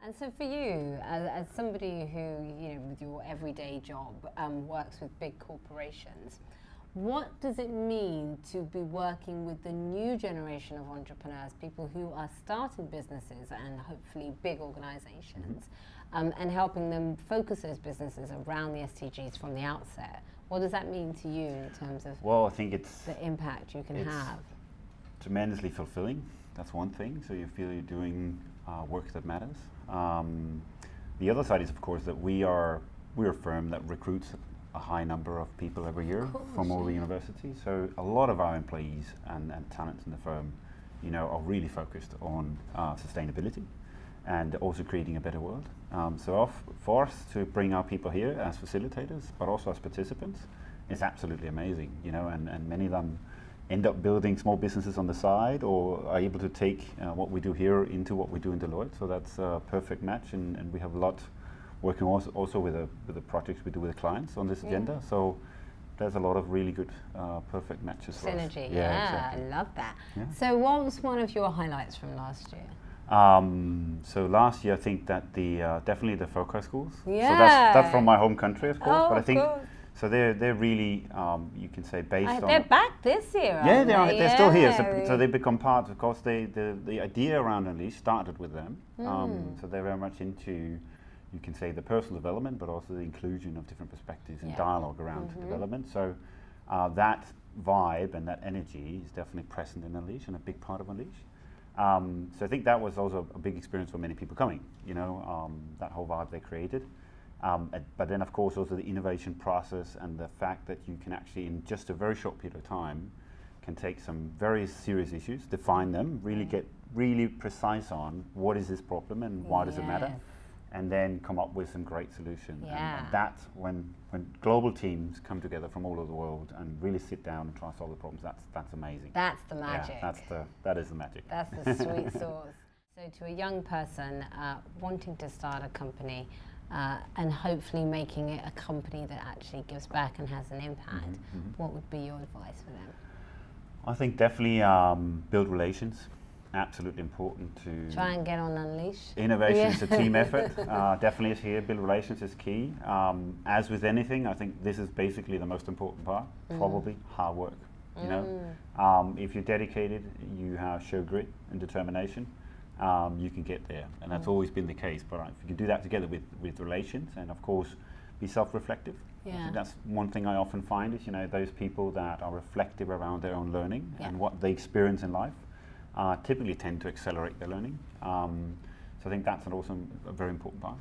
And so for you, as somebody who, with your everyday job, works with big corporations, what does it mean to be working with the new generation of entrepreneurs, people who are starting businesses and hopefully big organizations, and helping them focus those businesses around the SDGs from the outset? What does that mean to you in terms of I think it's the impact you can have? Tremendously fulfilling. That's one thing. So you feel you're doing work that matters. The other side is, of course, that we're a firm that recruits a high number of people every year from all the universities. So a lot of our employees and talents in the firm, are really focused on sustainability and also creating a better world. So for us to bring our people here as facilitators, but also as participants, is absolutely amazing. And many of them end up building small businesses on the side, or are able to take what we do here into what we do in Deloitte. So that's a perfect match, and we have a lot working also with the projects we do with the clients on this agenda. So there's a lot of really good perfect matches for us. Synergy, Exactly. I love that. Yeah. So what was one of your highlights from last year? So last year, I think that definitely the FOCA schools. Yeah. So that's from my home country, of course. But I think so they're really you can say based on. They're back this year. Yeah, they are. They're still here. So they become part. Of course, the idea around Unleash started with them. So they're very much into, you can say, the personal development, but also the inclusion of different perspectives and dialogue around development. So that vibe and that energy is definitely present in Unleash and a big part of Unleash. So I think that was also a big experience for many people coming, that whole vibe they created. But then, of course, also the innovation process and the fact that you can actually, in just a very short period of time, can take some very serious issues, define them, really get really precise on what is this problem and why does it matter, and then come up with some great solutions. And that, when global teams come together from all over the world and really sit down and try to solve the problems, that's amazing. That's the magic. Yeah, that is the magic. That's the sweet sauce. So to a young person wanting to start a company and hopefully making it a company that actually gives back and has an impact, what would be your advice for them? I think definitely build relations. Absolutely important to try and get on Unleash. Innovation is a team effort. Definitely is here. Build relations is key. As with anything, I think this is basically the most important part. Probably hard work. If you're dedicated, you show grit and determination. You can get there, and that's always been the case. But if you can do that together with relations, and of course, be self-reflective. I think that's one thing I often find is those people that are reflective around their own learning and what they experience in life. Typically tend to accelerate their learning. So I think that's a very important part.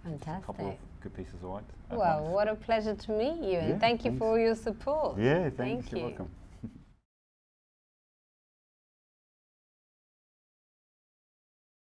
Fantastic. A couple of good pieces of advice. Well, what a pleasure to meet you, and thank you for all your support. Yeah, thanks. You're welcome.